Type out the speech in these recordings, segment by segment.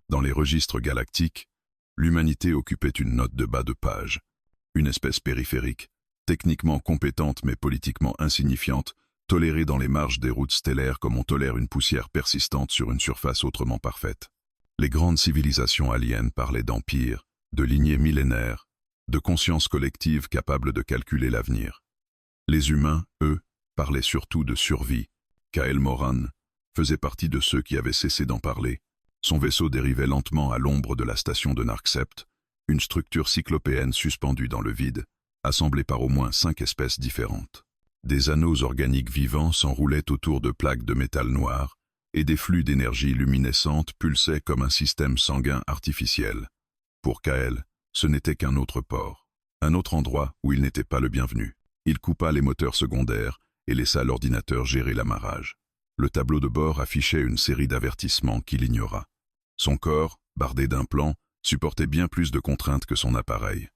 Dans les registres galactiques, l'humanité occupait une note de bas de page. Une espèce périphérique, techniquement compétente mais politiquement insignifiante, tolérée dans les marges des routes stellaires comme on tolère une poussière persistante sur une surface autrement parfaite. Les grandes civilisations aliens parlaient d'empires, de lignées millénaires, de conscience collective capable de calculer l'avenir. Les humains, eux, parlaient surtout de survie. Ka'el Moran faisait partie de ceux qui avaient cessé d'en parler. Son vaisseau dérivait lentement à l'ombre de la station de Narksept, une structure cyclopéenne suspendue dans le vide, assemblée par au moins 5 espèces différentes. Des anneaux organiques vivants s'enroulaient autour de plaques de métal noir, et des flux d'énergie luminescente pulsaient comme un système sanguin artificiel. Pour Ka'el, ce n'était qu'un autre port, un autre endroit où il n'était pas le bienvenu. Il coupa les moteurs secondaires et laissa l'ordinateur gérer l'amarrage. Le tableau de bord affichait une série d'avertissements qu'il ignora. Son corps, bardé d'implants, supportait bien plus de contraintes que son appareil.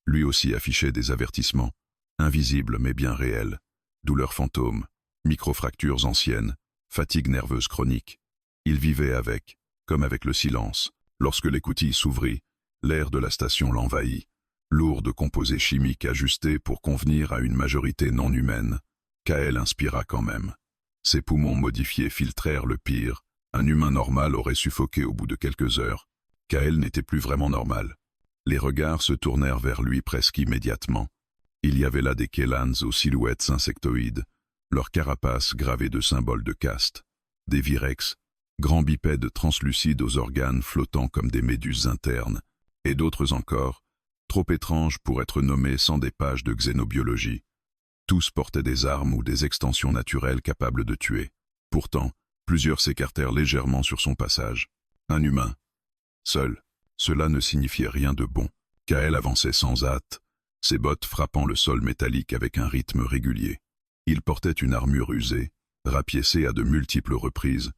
Lui aussi affichait des avertissements, invisibles mais bien réels. Douleurs fantômes, microfractures anciennes, fatigue nerveuse chronique. Il vivait avec, comme avec le silence. Lorsque l'écoutille s'ouvrit, l'air de la station l'envahit, lourd de composés chimiques ajustés pour convenir à une majorité non humaine. Ka'el inspira quand même. Ses poumons modifiés filtrèrent le pire. Un humain normal aurait suffoqué au bout de quelques heures. Ka'el n'était plus vraiment normal. Les regards se tournèrent vers lui presque immédiatement. Il y avait là des Kellans aux silhouettes insectoïdes, leurs carapaces gravées de symboles de caste, des Virex, grands bipèdes translucides aux organes flottant comme des méduses internes, et d'autres encore, trop étranges pour être nommés sans des pages de xénobiologie. Tous portaient des armes ou des extensions naturelles capables de tuer. Pourtant, plusieurs s'écartèrent légèrement sur son passage. Un humain. Seul. Cela ne signifiait rien de bon. Ka'el avançait sans hâte, ses bottes frappant le sol métallique avec un rythme régulier. Il portait une armure usée, rapiécée à de multiples reprises,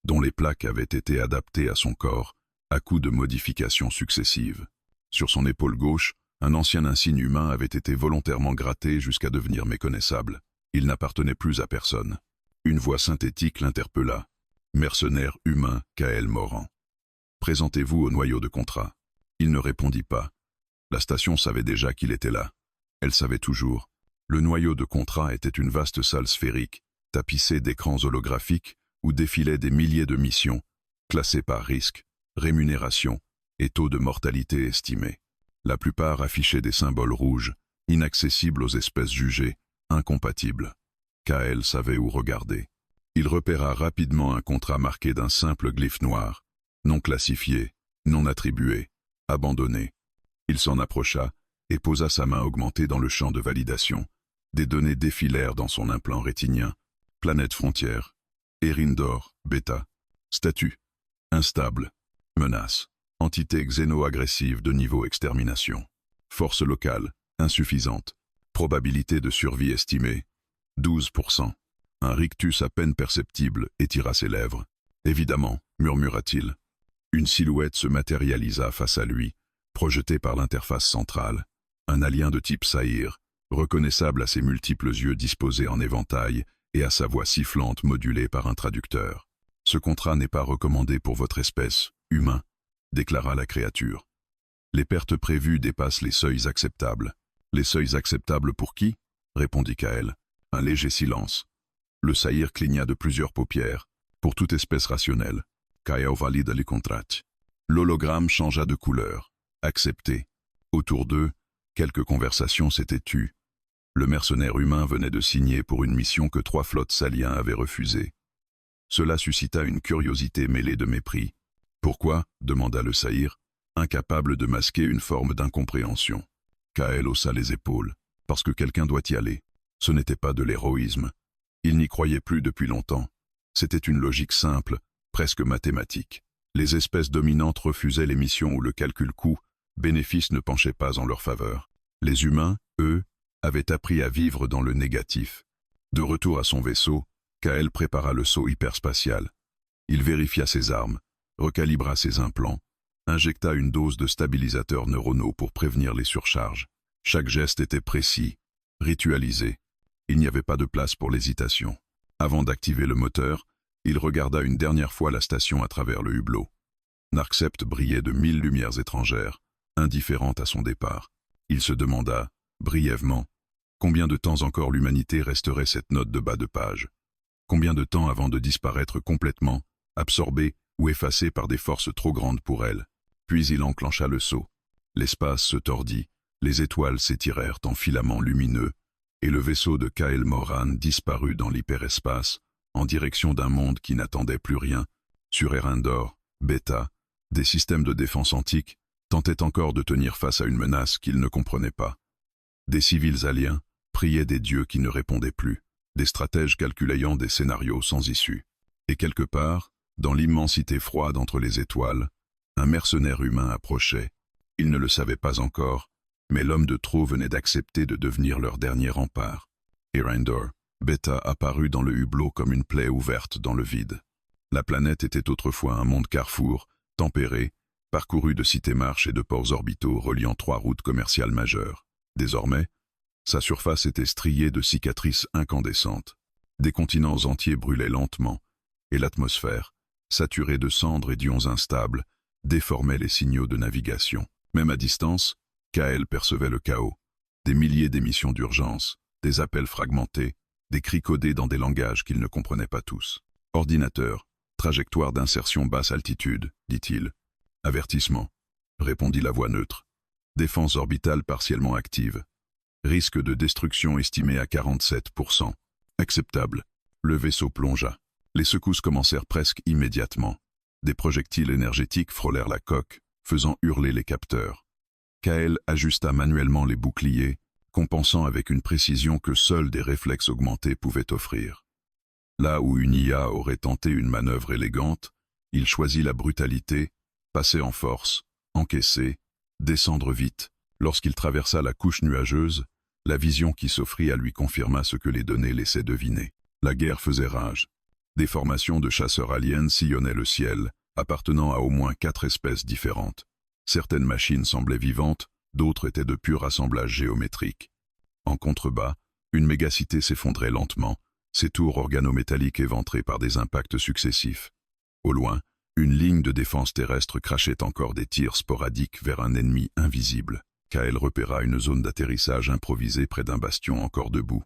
dont les plaques avaient été adaptées à son corps, à coups de modifications successives. Sur son épaule gauche, un ancien insigne humain avait été volontairement gratté jusqu'à devenir méconnaissable. Il n'appartenait plus à personne. Une voix synthétique l'interpella. « Mercenaire humain Ka'el Moran. Présentez-vous au noyau de contrat. » Il ne répondit pas. La station savait déjà qu'il était là. Elle savait toujours. Le noyau de contrat était une vaste salle sphérique, tapissée d'écrans holographiques où défilaient des milliers de missions, classées par risque, rémunération et taux de mortalité estimé. La plupart affichaient des symboles rouges, inaccessibles aux espèces jugées, incompatibles. Ka'el savait où regarder. Il repéra rapidement un contrat marqué d'un simple glyphe noir, non classifié, non attribué, abandonné. Il s'en approcha et posa sa main augmentée dans le champ de validation. Des données défilèrent dans son implant rétinien. Planète frontière, Erindor, bêta, statut, instable, menace, entité xéno-agressive de niveau extermination, force locale, insuffisante, probabilité de survie estimée, 12%. Un rictus à peine perceptible étira ses lèvres. Évidemment, murmura-t-il. Une silhouette se matérialisa face à lui, projetée par l'interface centrale. Un alien de type Saïr, reconnaissable à ses multiples yeux disposés en éventail et à sa voix sifflante modulée par un traducteur. « Ce contrat n'est pas recommandé pour votre espèce, humain », déclara la créature. « Les pertes prévues dépassent les seuils acceptables. »« Les seuils acceptables pour qui ?» répondit Ka'el. Un léger silence. Le Saïr cligna de plusieurs paupières. « Pour toute espèce rationnelle. » Ka'el valide le contrat. L'hologramme changea de couleur. « Accepté. » Autour d'eux, quelques conversations s'étaient tues. Le mercenaire humain venait de signer pour une mission que 3 flottes saliens avaient refusée. Cela suscita une curiosité mêlée de mépris. « Pourquoi ?» demanda le Saïr, incapable de masquer une forme d'incompréhension. Ka'el haussa les épaules. « Parce que quelqu'un doit y aller. » Ce n'était pas de l'héroïsme. Il n'y croyait plus depuis longtemps. C'était une logique simple, presque mathématique. Les espèces dominantes refusaient les missions où le calcul coût-bénéfice ne penchait pas en leur faveur. Les humains, eux, avaient appris à vivre dans le négatif. De retour à son vaisseau, Ka'el prépara le saut hyperspatial. Il vérifia ses armes, recalibra ses implants, injecta une dose de stabilisateurs neuronaux pour prévenir les surcharges. Chaque geste était précis, ritualisé. Il n'y avait pas de place pour l'hésitation. Avant d'activer le moteur, il regarda une dernière fois la station à travers le hublot. Narcsept brillait de 1000 lumières étrangères, indifférente à son départ. Il se demanda, brièvement, combien de temps encore l'humanité resterait cette note de bas de page. Combien de temps avant de disparaître complètement, absorbée ou effacée par des forces trop grandes pour elle. Puis il enclencha le saut. L'espace se tordit, les étoiles s'étirèrent en filaments lumineux, et le vaisseau de Kyle Moran disparut dans l'hyperespace, en direction d'un monde qui n'attendait plus rien. Sur Erendor, Beta, des systèmes de défense antiques tentaient encore de tenir face à une menace qu'ils ne comprenaient pas. Des civils aliens priaient des dieux qui ne répondaient plus, des stratèges calculant des scénarios sans issue. Et quelque part, dans l'immensité froide entre les étoiles, un mercenaire humain approchait. Ils ne le savaient pas encore, mais l'homme de trop venait d'accepter de devenir leur dernier rempart. Erendor, Beta apparut dans le hublot comme une plaie ouverte dans le vide. La planète était autrefois un monde carrefour, tempéré, parcouru de cités-marches et de ports orbitaux reliant 3 routes commerciales majeures. Désormais, sa surface était striée de cicatrices incandescentes. Des continents entiers brûlaient lentement, et l'atmosphère, saturée de cendres et d'ions instables, déformait les signaux de navigation. Même à distance, Kyle percevait le chaos. Des milliers d'émissions d'urgence, des appels fragmentés, des cris codés dans des langages qu'il ne comprenait pas tous. Ordinateur, trajectoire d'insertion basse altitude, dit-il. Avertissement, répondit la voix neutre. Défense orbitale partiellement active. Risque de destruction estimé à 47%. Acceptable. Le vaisseau plongea. Les secousses commencèrent presque immédiatement. Des projectiles énergétiques frôlèrent la coque, faisant hurler les capteurs. Kyle ajusta manuellement les boucliers, compensant avec une précision que seuls des réflexes augmentés pouvaient offrir. Là où une IA aurait tenté une manœuvre élégante, il choisit la brutalité, passer en force, encaisser, descendre vite. Lorsqu'il traversa la couche nuageuse, la vision qui s'offrit à lui confirma ce que les données laissaient deviner. La guerre faisait rage. Des formations de chasseurs aliens sillonnaient le ciel, appartenant à au moins 4 espèces différentes. Certaines machines semblaient vivantes, d'autres étaient de pur assemblage géométrique. En contrebas, une mégacité s'effondrait lentement, ses tours organométalliques éventrées par des impacts successifs. Au loin, une ligne de défense terrestre crachait encore des tirs sporadiques vers un ennemi invisible. Kyle repéra une zone d'atterrissage improvisée près d'un bastion encore debout.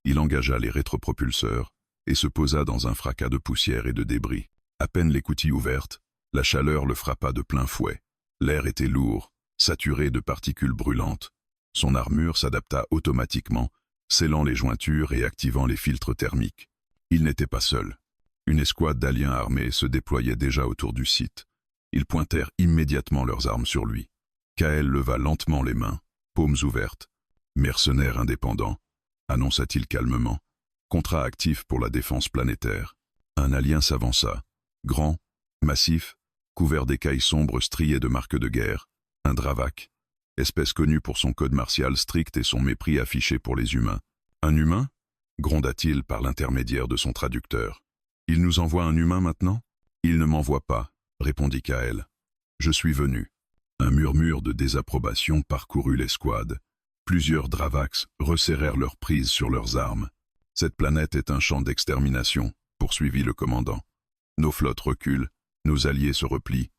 Il engagea les rétropropulseurs et se posa dans un fracas de poussière et de débris. À peine l'écoutille ouverte, la chaleur le frappa de plein fouet. L'air était lourd, saturé de particules brûlantes. Son armure s'adapta automatiquement, scellant les jointures et activant les filtres thermiques. Il n'était pas seul. Une escouade d'aliens armés se déployait déjà autour du site. Ils pointèrent immédiatement leurs armes sur lui. Kyle leva lentement les mains, paumes ouvertes. « Mercenaire indépendant », annonça-t-il calmement. « Contrat actif pour la défense planétaire. » Un alien s'avança. Grand, massif, couvert d'écailles sombres striées de marques de guerre. Un Dravak, espèce connue pour son code martial strict et son mépris affiché pour les humains. « Un humain » gronda-t-il par l'intermédiaire de son traducteur. « Il nous envoie un humain maintenant ?»« Il ne m'envoie pas », répondit Kyle. « Je suis venu. » Un murmure de désapprobation parcourut l'escouade. Plusieurs Dravaks resserrèrent leur prise sur leurs armes. « Cette planète est un champ d'extermination », poursuivit le commandant. « Nos flottes reculent, nos alliés se replient.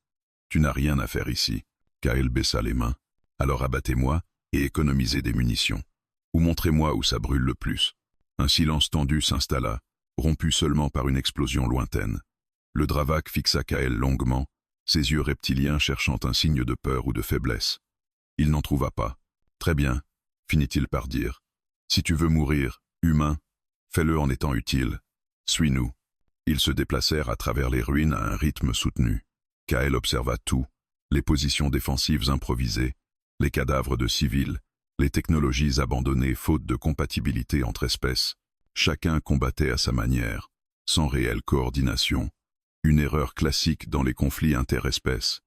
Tu n'as rien à faire ici. » Kyle baissa les mains. « Alors abattez-moi et économisez des munitions. Ou montrez-moi où ça brûle le plus. » Un silence tendu s'installa, rompu seulement par une explosion lointaine. Le Dravak fixa Kyle longuement, ses yeux reptiliens cherchant un signe de peur ou de faiblesse. Il n'en trouva pas. « Très bien, » finit-il par dire. « Si tu veux mourir, humain, fais-le en étant utile. Suis-nous. » Ils se déplacèrent à travers les ruines à un rythme soutenu. Kyle observa tout, les positions défensives improvisées, les cadavres de civils, les technologies abandonnées faute de compatibilité entre espèces. Chacun combattait à sa manière, sans réelle coordination. Une erreur classique dans les conflits interespèces.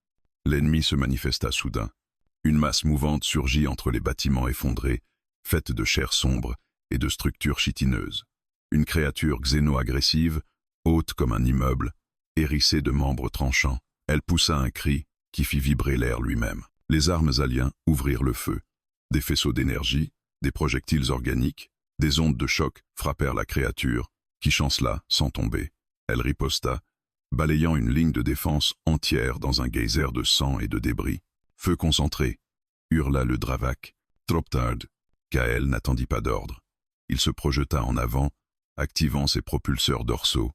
L'ennemi se manifesta soudain. Une masse mouvante surgit entre les bâtiments effondrés, faite de chair sombre et de structures chitineuses. Une créature xéno-agressive, haute comme un immeuble, hérissée de membres tranchants. Elle poussa un cri qui fit vibrer l'air lui-même. Les armes aliens ouvrirent le feu. Des faisceaux d'énergie, des projectiles organiques, des ondes de choc frappèrent la créature, qui chancela sans tomber. Elle riposta, balayant une ligne de défense entière dans un geyser de sang et de débris. « Feu concentré !» hurla le Dravak. « Trop tard !» Kael n'attendit pas d'ordre. Il se projeta en avant, activant ses propulseurs dorsaux.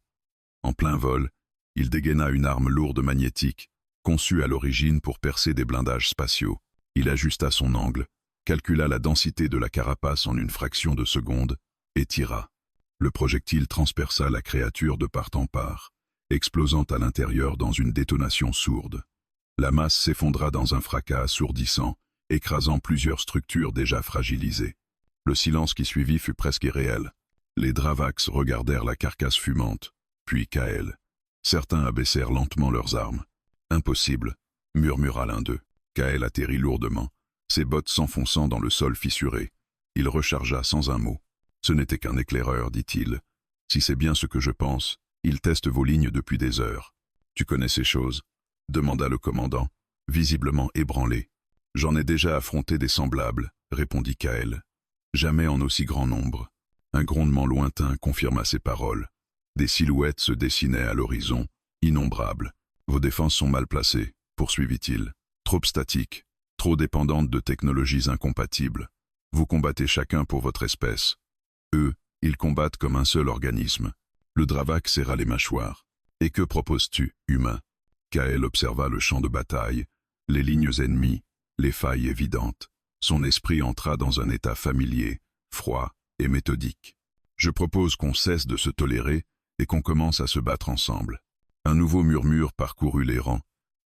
En plein vol, il dégaina une arme lourde magnétique, conçue à l'origine pour percer des blindages spatiaux. Il ajusta son angle, calcula la densité de la carapace en une fraction de seconde, et tira. Le projectile transperça la créature de part en part, explosant à l'intérieur dans une détonation sourde. La masse s'effondra dans un fracas assourdissant, écrasant plusieurs structures déjà fragilisées. Le silence qui suivit fut presque irréel. Les Dravaks regardèrent la carcasse fumante, puis Kael. Certains abaissèrent lentement leurs armes. « Impossible !» murmura l'un d'eux. Kael atterrit lourdement, ses bottes s'enfonçant dans le sol fissuré. Il rechargea sans un mot. « Ce n'était qu'un éclaireur, dit-il. Si c'est bien ce que je pense, il teste vos lignes depuis des heures. Tu connais ces choses ?» demanda le commandant, visiblement ébranlé. « J'en ai déjà affronté des semblables, » répondit Kael. « Jamais en aussi grand nombre. » Un grondement lointain confirma ses paroles. Des silhouettes se dessinaient à l'horizon, innombrables. « Vos défenses sont mal placées, » poursuivit-il. « Trop statiques, trop dépendantes de technologies incompatibles. Vous combattez chacun pour votre espèce. Eux, ils combattent comme un seul organisme. » Le Dravak serra les mâchoires. « Et que proposes-tu, humain ?» Kael observa le champ de bataille, les lignes ennemies, les failles évidentes. Son esprit entra dans un état familier, froid et méthodique. « Je propose qu'on cesse de se tolérer et qu'on commence à se battre ensemble. » Un nouveau murmure parcourut les rangs,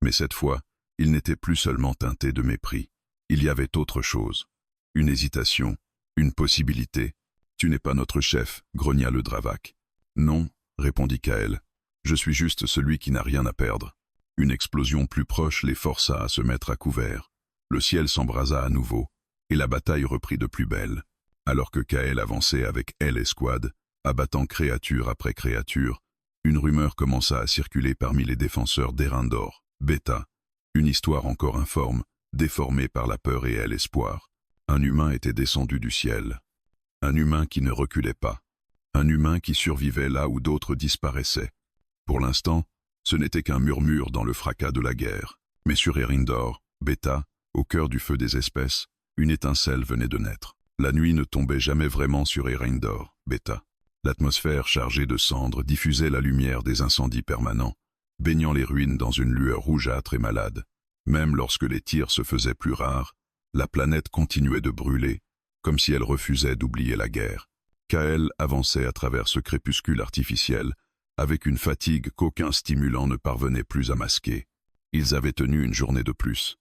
mais cette fois, il n'était plus seulement teinté de mépris. Il y avait autre chose. Une hésitation, une possibilité. « Tu n'es pas notre chef, » grogna le Dravak. « Non, » répondit Kael. « Je suis juste celui qui n'a rien à perdre. » Une explosion plus proche les força à se mettre à couvert. Le ciel s'embrasa à nouveau, et la bataille reprit de plus belle. Alors que Kael avançait avec elle escouade, abattant créature après créature, une rumeur commença à circuler parmi les défenseurs d'Erindor, Beta. Une histoire encore informe, déformée par la peur et l'espoir. Un humain était descendu du ciel. Un humain qui ne reculait pas. Un humain qui survivait là où d'autres disparaissaient. Pour l'instant, ce n'était qu'un murmure dans le fracas de la guerre. Mais sur Erindor, Beta, au cœur du feu des espèces, une étincelle venait de naître. La nuit ne tombait jamais vraiment sur Erindor, Beta. L'atmosphère chargée de cendres diffusait la lumière des incendies permanents, baignant les ruines dans une lueur rougeâtre et malade. Même lorsque les tirs se faisaient plus rares, la planète continuait de brûler, comme si elle refusait d'oublier la guerre. Kael avançait à travers ce crépuscule artificiel, avec une fatigue qu'aucun stimulant ne parvenait plus à masquer. Ils avaient tenu une journée de plus.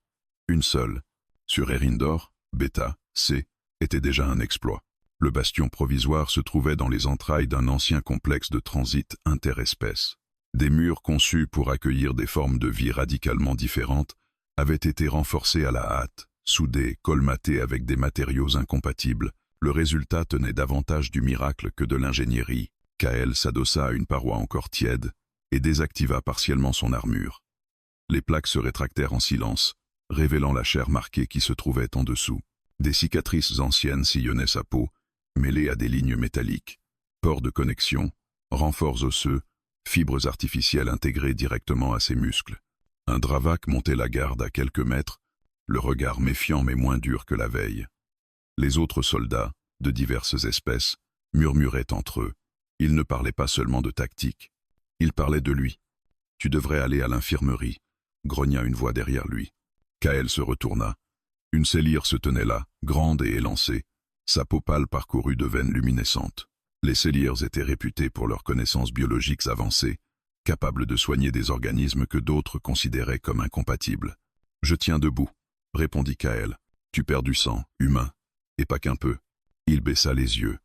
Une seule. Sur Erindor, Beta, C, était déjà un exploit. Le bastion provisoire se trouvait dans les entrailles d'un ancien complexe de transit interespèces. Des murs conçus pour accueillir des formes de vie radicalement différentes avaient été renforcés à la hâte, soudés, colmatés avec des matériaux incompatibles. Le résultat tenait davantage du miracle que de l'ingénierie. Kael s'adossa à une paroi encore tiède et désactiva partiellement son armure. Les plaques se rétractèrent en silence, révélant la chair marquée qui se trouvait en dessous. Des cicatrices anciennes sillonnaient sa peau, mêlées à des lignes métalliques. Pores de connexion, renforts osseux, fibres artificielles intégrées directement à ses muscles. Un Dravak montait la garde à quelques mètres, le regard méfiant mais moins dur que la veille. Les autres soldats, de diverses espèces, murmuraient entre eux. Ils ne parlaient pas seulement de tactique. Ils parlaient de lui. « Tu devrais aller à l'infirmerie », grogna une voix derrière lui. Kael se retourna. Une Célire se tenait là, grande et élancée, sa peau pâle parcourue de veines luminescentes. Les Célires étaient réputés pour leurs connaissances biologiques avancées, capables de soigner des organismes que d'autres considéraient comme incompatibles. « Je tiens debout », répondit Kael. « Tu perds du sang, humain, et pas qu'un peu. » Il baissa les yeux.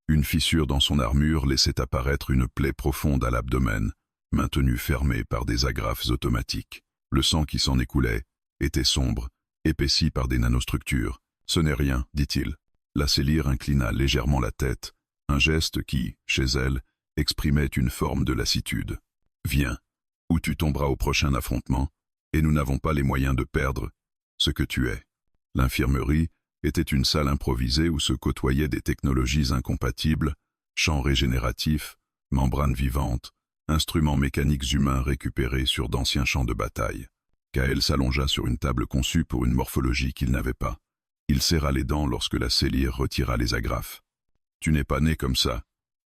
Une fissure dans son armure laissait apparaître une plaie profonde à l'abdomen, maintenue fermée par des agrafes automatiques. Le sang qui s'en écoulait était sombre, épaissi par des nanostructures. « Ce n'est rien, dit-il. » La Célire inclina légèrement la tête, un geste qui, chez elle, exprimait une forme de lassitude. « Viens, ou tu tomberas au prochain affrontement, et nous n'avons pas les moyens de perdre ce que tu es. » L'infirmerie était une salle improvisée où se côtoyaient des technologies incompatibles, champs régénératifs, membranes vivantes, instruments mécaniques humains récupérés sur d'anciens champs de bataille. Kael s'allongea sur une table conçue pour une morphologie qu'il n'avait pas. Il serra les dents lorsque la Célire retira les agrafes. « Tu n'es pas né comme ça, »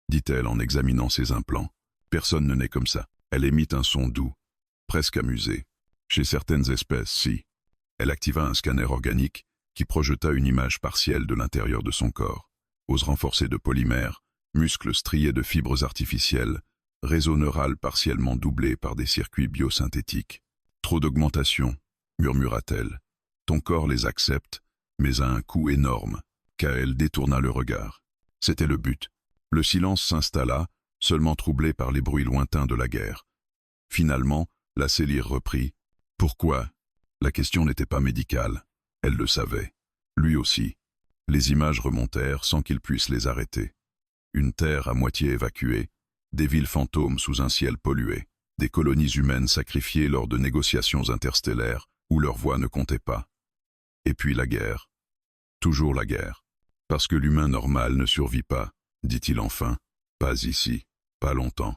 dit-elle en examinant ses implants. « Personne ne naît comme ça. » Elle émit un son doux, presque amusé. « Chez certaines espèces, si. » Elle activa un scanner organique qui projeta une image partielle de l'intérieur de son corps. Os renforcés de polymères, muscles striés de fibres artificielles, réseau neural partiellement doublé par des circuits biosynthétiques. « Trop d'augmentation, » murmura-t-elle. « Ton corps les accepte, mais à un coût énorme. » Kael détourna le regard. C'était le but. Le silence s'installa, seulement troublé par les bruits lointains de la guerre. Finalement, la Célire reprit. « Pourquoi ?» La question n'était pas médicale. Elle le savait. Lui aussi. Les images remontèrent sans qu'il puisse les arrêter. Une terre à moitié évacuée, des villes fantômes sous un ciel pollué, des colonies humaines sacrifiées lors de négociations interstellaires où leur voix ne comptait pas. Et puis la guerre. Toujours la guerre. Parce que l'humain normal ne survit pas, dit-il enfin. Pas ici, pas longtemps.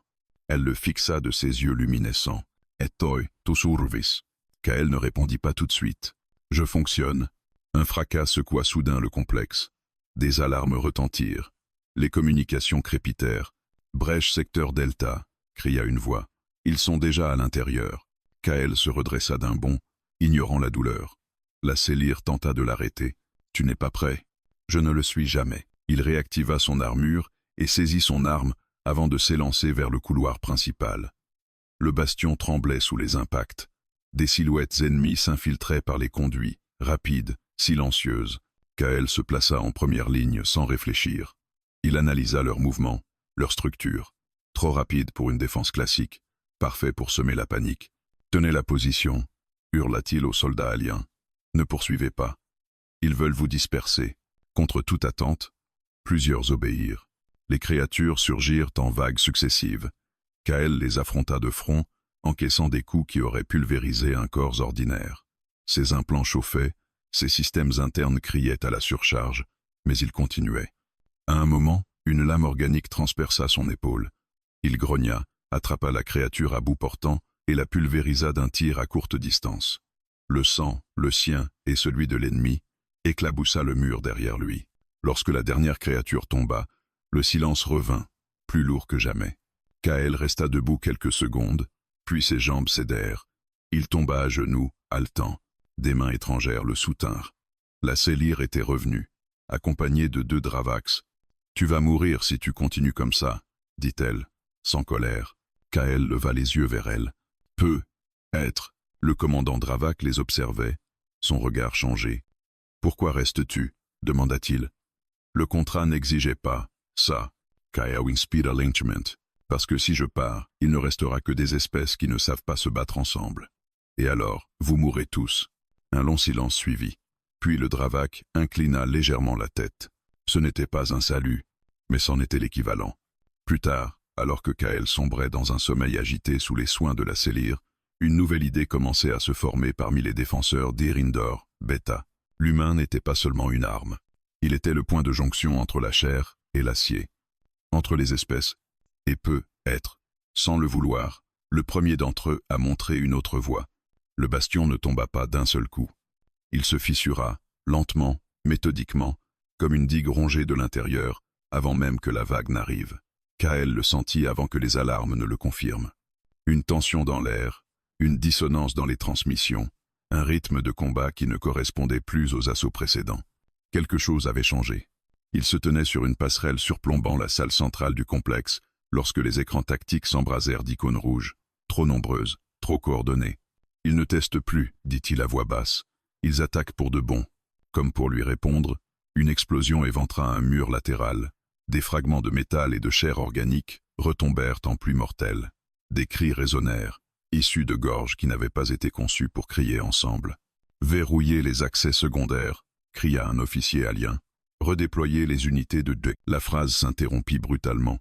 Elle le fixa de ses yeux luminescents. Et toi, tu survis. Kael ne répondit pas tout de suite. Je fonctionne. Un fracas secoua soudain le complexe. Des alarmes retentirent. Les communications crépitèrent. Brèche secteur Delta, cria une voix. Ils sont déjà à l'intérieur. Kael se redressa d'un bond, ignorant la douleur. La Célire tenta de l'arrêter. Tu n'es pas prêt. Je ne le suis jamais. Il réactiva son armure et saisit son arme avant de s'élancer vers le couloir principal. Le bastion tremblait sous les impacts. Des silhouettes ennemies s'infiltraient par les conduits, rapides, silencieuses. Kael se plaça en première ligne sans réfléchir. Il analysa leurs mouvements, leur structure. Trop rapide pour une défense classique, parfait pour semer la panique. Tenez la position, hurla-t-il aux soldats aliens. Ne poursuivez pas. Ils veulent vous disperser. Contre toute attente, plusieurs obéirent. Les créatures surgirent en vagues successives. Kael les affronta de front, encaissant des coups qui auraient pulvérisé un corps ordinaire. Ses implants chauffaient, ses systèmes internes criaient à la surcharge, mais il continuait. À un moment, une lame organique transperça son épaule. Il grogna, attrapa la créature à bout portant et la pulvérisa d'un tir à courte distance. Le sang, le sien et celui de l'ennemi, éclaboussa le mur derrière lui. Lorsque la dernière créature tomba, le silence revint, plus lourd que jamais. Kael resta debout quelques secondes, puis ses jambes cédèrent. Il tomba à genoux, haletant. Des mains étrangères le soutinrent. La Célire était revenue, accompagnée de 2 Dravax. « Tu vas mourir si tu continues comme ça, » dit-elle, sans colère. Kael leva les yeux vers elle. « Peut être. » Le commandant Dravak les observait, son regard changé. « Pourquoi restes-tu » demanda-t-il. Le contrat n'exigeait pas ça. Kael inspira l'instrument. Parce que si je pars, il ne restera que des espèces qui ne savent pas se battre ensemble. Et alors, vous mourrez tous. Un long silence suivit. Puis le Dravak inclina légèrement la tête. Ce n'était pas un salut, mais c'en était l'équivalent. Plus tard, alors que Kael sombrait dans un sommeil agité sous les soins de la Célire, une nouvelle idée commençait à se former parmi les défenseurs d'Erindor, Beta. L'humain n'était pas seulement une arme. Il était le point de jonction entre la chair et l'acier. Entre les espèces, et peut être, sans le vouloir, le premier d'entre eux a montré une autre voie. Le bastion ne tomba pas d'un seul coup. Il se fissura, lentement, méthodiquement, comme une digue rongée de l'intérieur, avant même que la vague n'arrive. Kael le sentit avant que les alarmes ne le confirment. Une tension dans l'air, une dissonance dans les transmissions, un rythme de combat qui ne correspondait plus aux assauts précédents. Quelque chose avait changé. Il se tenait sur une passerelle surplombant la salle centrale du complexe, lorsque les écrans tactiques s'embrasèrent d'icônes rouges, trop nombreuses, trop coordonnées. « Ils ne testent plus, dit-il à voix basse. Ils attaquent pour de bon. » Comme pour lui répondre, une explosion éventra un mur latéral. Des fragments de métal et de chair organique retombèrent en pluie mortelle. Des cris résonnèrent, issus de gorges qui n'avaient pas été conçues pour crier ensemble. « Verrouillez les accès secondaires !» cria un officier alien. « Redéployez les unités de deux. » La phrase s'interrompit brutalement.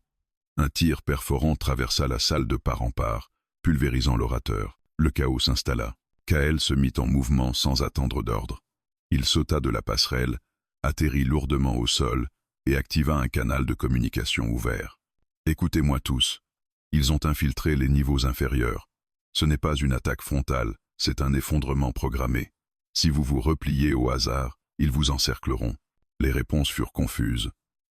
Un tir perforant traversa la salle de part en part, pulvérisant l'orateur. Le chaos s'installa. Kael se mit en mouvement sans attendre d'ordre. Il sauta de la passerelle, atterrit lourdement au sol et activa un canal de communication ouvert. « Écoutez-moi tous. Ils ont infiltré les niveaux inférieurs. Ce n'est pas une attaque frontale, c'est un effondrement programmé. Si vous vous repliez au hasard, ils vous encercleront. Les réponses furent confuses.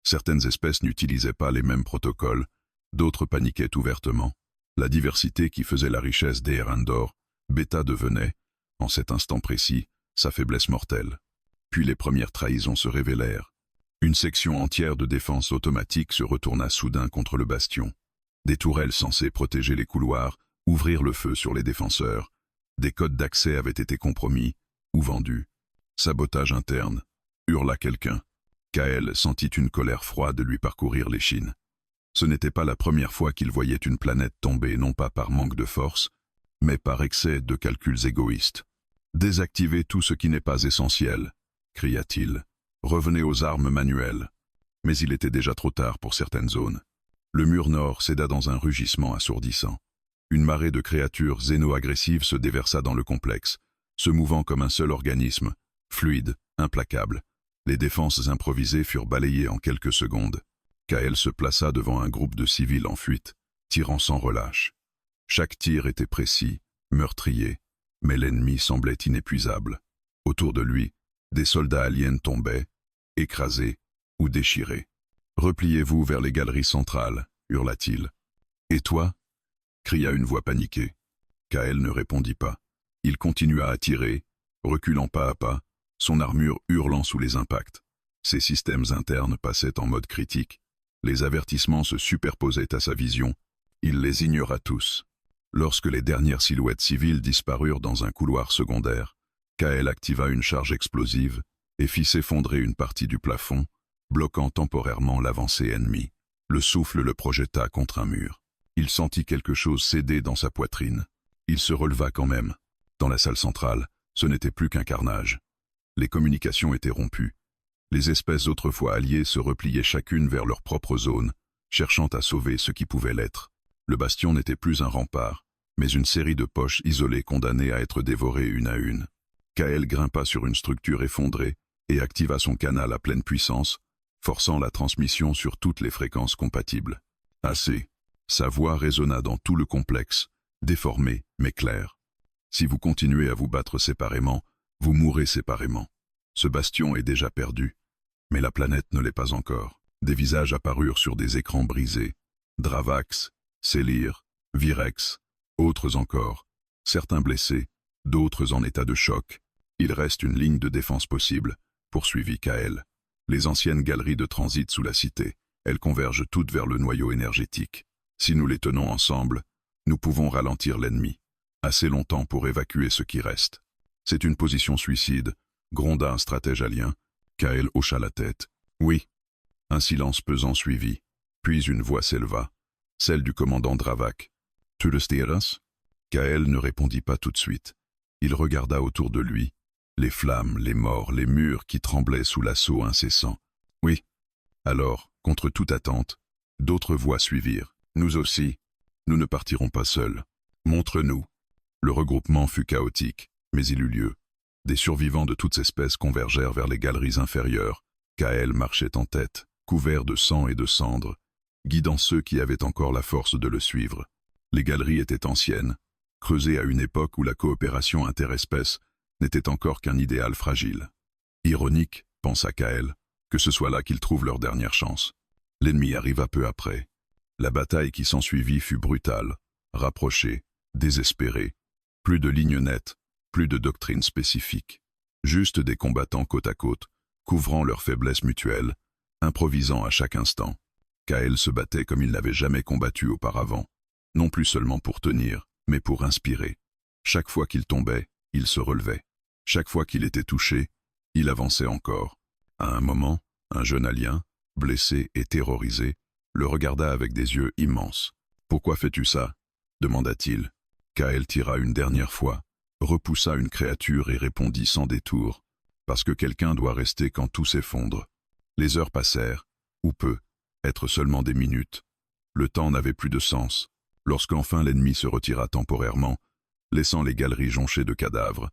Certaines espèces n'utilisaient pas les mêmes protocoles, d'autres paniquaient ouvertement. La diversité qui faisait la richesse d'Erendor, Beta devenait, en cet instant précis, sa faiblesse mortelle. Puis les premières trahisons se révélèrent. Une section entière de défense automatique se retourna soudain contre le bastion. Des tourelles censées protéger les couloirs ouvrirent le feu sur les défenseurs. Des codes d'accès avaient été compromis ou vendus. Sabotage interne, hurla quelqu'un. Kael sentit une colère froide lui parcourir l'échine. Ce n'était pas la première fois qu'il voyait une planète tomber non pas par manque de force, mais par excès de calculs égoïstes. « Désactivez tout ce qui n'est pas essentiel », cria-t-il. « Revenez aux armes manuelles. » Mais il était déjà trop tard pour certaines zones. Le mur nord céda dans un rugissement assourdissant. Une marée de créatures xéno-agressives se déversa dans le complexe, se mouvant comme un seul organisme, fluide, implacable. Les défenses improvisées furent balayées en quelques secondes. Kael se plaça devant un groupe de civils en fuite, tirant sans relâche. Chaque tir était précis, meurtrier, mais l'ennemi semblait inépuisable. Autour de lui, des soldats aliens tombaient, écrasés ou déchirés. « Repliez-vous vers les galeries centrales » hurla-t-il. « Et toi » cria une voix paniquée. Kael ne répondit pas. Il continua à tirer, reculant pas à pas, son armure hurlant sous les impacts. Ses systèmes internes passaient en mode critique. Les avertissements se superposaient à sa vision. Il les ignora tous. Lorsque les dernières silhouettes civiles disparurent dans un couloir secondaire, Kael activa une charge explosive et fit s'effondrer une partie du plafond, bloquant temporairement l'avancée ennemie. Le souffle le projeta contre un mur. Il sentit quelque chose céder dans sa poitrine. Il se releva quand même. Dans la salle centrale, ce n'était plus qu'un carnage. Les communications étaient rompues. Les espèces autrefois alliées se repliaient chacune vers leur propre zone, cherchant à sauver ce qui pouvait l'être. Le bastion n'était plus un rempart, mais une série de poches isolées condamnées à être dévorées une à une. Kael grimpa sur une structure effondrée et activa son canal à pleine puissance, forçant la transmission sur toutes les fréquences compatibles. Assez. Sa voix résonna dans tout le complexe, déformée mais claire. Si vous continuez à vous battre séparément, vous mourrez séparément. Ce bastion est déjà perdu, mais la planète ne l'est pas encore. Des visages apparurent sur des écrans brisés. Dravax, Célir, Virex, autres encore. Certains blessés, d'autres en état de choc. Il reste une ligne de défense possible, poursuivit Kael. Les anciennes galeries de transit sous la cité, elles convergent toutes vers le noyau énergétique. Si nous les tenons ensemble, nous pouvons ralentir l'ennemi. Assez longtemps pour évacuer ce qui reste. C'est une position suicide, gronda un stratège alien. Kael hocha la tête. Oui. Un silence pesant suivit, puis une voix s'éleva, celle du commandant Dravak. Tu le stiras? Kael ne répondit pas tout de suite. Il regarda autour de lui, les flammes, les morts, les murs qui tremblaient sous l'assaut incessant. Oui. Alors, contre toute attente, d'autres voix suivirent. Nous aussi, nous ne partirons pas seuls. Montre-nous. Le regroupement fut chaotique, mais il eut lieu. Des survivants de toutes espèces convergèrent vers les galeries inférieures. Kael marchait en tête, couvert de sang et de cendres, guidant ceux qui avaient encore la force de le suivre. Les galeries étaient anciennes, creusées à une époque où la coopération interespèce n'était encore qu'un idéal fragile. Ironique, pensa Kael, que ce soit là qu'ils trouvent leur dernière chance. L'ennemi arriva peu après. La bataille qui s'ensuivit fut brutale, rapprochée, désespérée. Plus de lignes nettes, plus de doctrine spécifique. Juste des combattants côte à côte, couvrant leurs faiblesses mutuelles, improvisant à chaque instant. Kael se battait comme il n'avait jamais combattu auparavant, non plus seulement pour tenir, mais pour inspirer. Chaque fois qu'il tombait, il se relevait. Chaque fois qu'il était touché, il avançait encore. À un moment, un jeune alien, blessé et terrorisé, le regarda avec des yeux immenses. « Pourquoi fais-tu ça » demanda-t-il. Kael tira une dernière fois, repoussa une créature et répondit sans détour. « Parce que quelqu'un doit rester quand tout s'effondre. » Les heures passèrent, ou peu, être seulement des minutes. Le temps n'avait plus de sens. Lorsqu'enfin l'ennemi se retira temporairement, laissant les galeries jonchées de cadavres,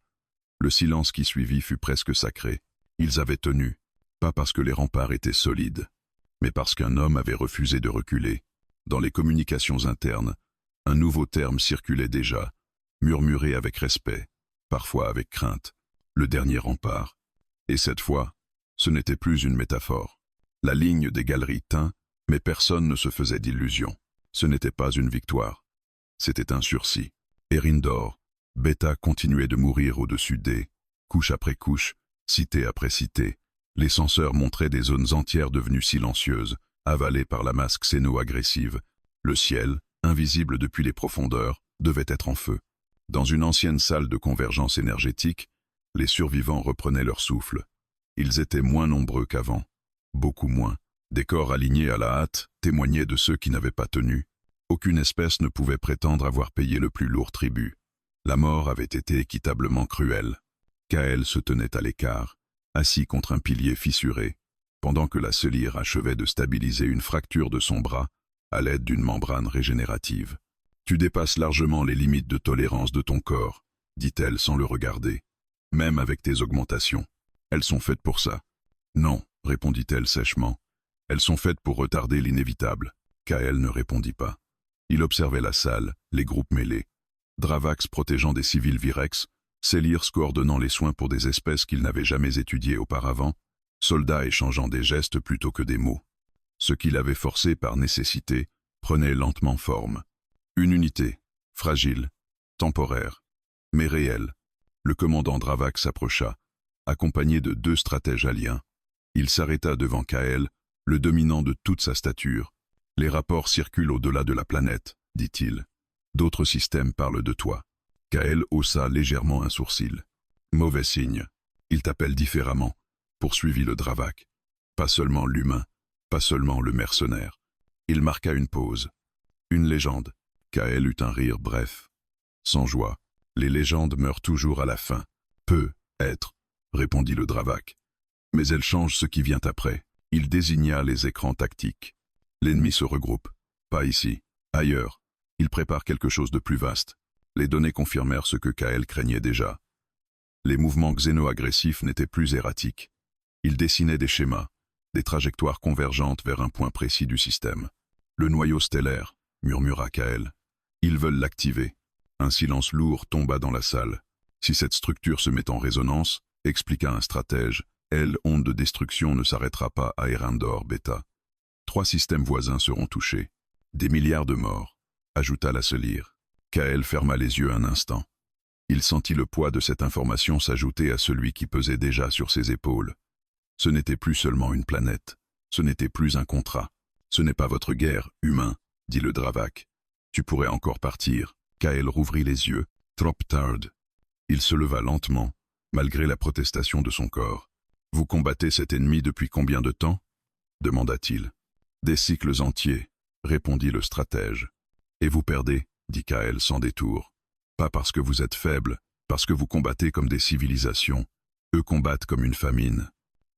le silence qui suivit fut presque sacré. Ils avaient tenu, pas parce que les remparts étaient solides, mais parce qu'un homme avait refusé de reculer. Dans les communications internes, un nouveau terme circulait déjà, murmuré avec respect, parfois avec crainte, le dernier rempart. Et cette fois, ce n'était plus une métaphore. La ligne des galeries tint, mais personne ne se faisait d'illusions. Ce n'était pas une victoire. C'était un sursis. Erindor, Beta continuait de mourir au-dessus des, couche après couche, cité après cité. Les senseurs montraient des zones entières devenues silencieuses, avalées par la masse xéno-agressive. Le ciel, invisible depuis les profondeurs, devait être en feu. Dans une ancienne salle de convergence énergétique, les survivants reprenaient leur souffle. Ils étaient moins nombreux qu'avant, beaucoup moins. Des corps alignés à la hâte témoignaient de ceux qui n'avaient pas tenu. Aucune espèce ne pouvait prétendre avoir payé le plus lourd tribut. La mort avait été équitablement cruelle. Kael se tenait à l'écart, assis contre un pilier fissuré, pendant que la Selir achevait de stabiliser une fracture de son bras à l'aide d'une membrane régénérative. « Tu dépasses largement les limites de tolérance de ton corps, » dit-elle sans le regarder. « Même avec tes augmentations. Elles sont faites pour ça. »« Non, » répondit-elle sèchement. « Elles sont faites pour retarder l'inévitable. » Kael ne répondit pas. Il observait la salle, les groupes mêlés. Dravax protégeant des civils Virex, Selirs coordonnant les soins pour des espèces qu'il n'avait jamais étudiées auparavant, soldats échangeant des gestes plutôt que des mots. Ce qu'il avait forcé par nécessité prenait lentement forme. Une unité, fragile, temporaire, mais réelle. Le commandant Dravax s'approcha, accompagné de 2 stratèges aliens. Il s'arrêta devant Kael, le dominant de toute sa stature. « Les rapports circulent au-delà de la planète, » dit-il. « D'autres systèmes parlent de toi. » Kael haussa légèrement un sourcil. « Mauvais signe. Il t'appelle différemment, » poursuivit le Dravak. « Pas seulement l'humain, pas seulement le mercenaire. » Il marqua une pause. « Une légende. » Kael eut un rire bref. Sans joie. « Les légendes meurent toujours à la fin. »« Peut être, » répondit le Dravak. « Mais elles changent ce qui vient après. » Il désigna les écrans tactiques. L'ennemi se regroupe. Pas ici, ailleurs. Il prépare quelque chose de plus vaste. Les données confirmèrent ce que Kael craignait déjà. Les mouvements xéno-agressifs n'étaient plus erratiques. Ils dessinaient des schémas, des trajectoires convergentes vers un point précis du système. « Le noyau stellaire », murmura Kael. « Ils veulent l'activer. » Un silence lourd tomba dans la salle. « Si cette structure se met en résonance, » expliqua un stratège, « elle, onde de destruction, ne s'arrêtera pas à Erindor, Beta. 3 systèmes voisins seront touchés. Des milliards de morts, » ajouta la Selir. Kael ferma les yeux un instant. Il sentit le poids de cette information s'ajouter à celui qui pesait déjà sur ses épaules. Ce n'était plus seulement une planète. Ce n'était plus un contrat. « Ce n'est pas votre guerre, humain, » dit le Dravak. « Tu pourrais encore partir. » Kael rouvrit les yeux. « Trop tard. » Il se leva lentement, malgré la protestation de son corps. « Vous combattez cet ennemi depuis combien de temps ?» demanda-t-il. « Des cycles entiers, » répondit le stratège. « Et vous perdez, » dit Kael sans détour. « Pas parce que vous êtes faible, parce que vous combattez comme des civilisations. Eux combattent comme une famine. »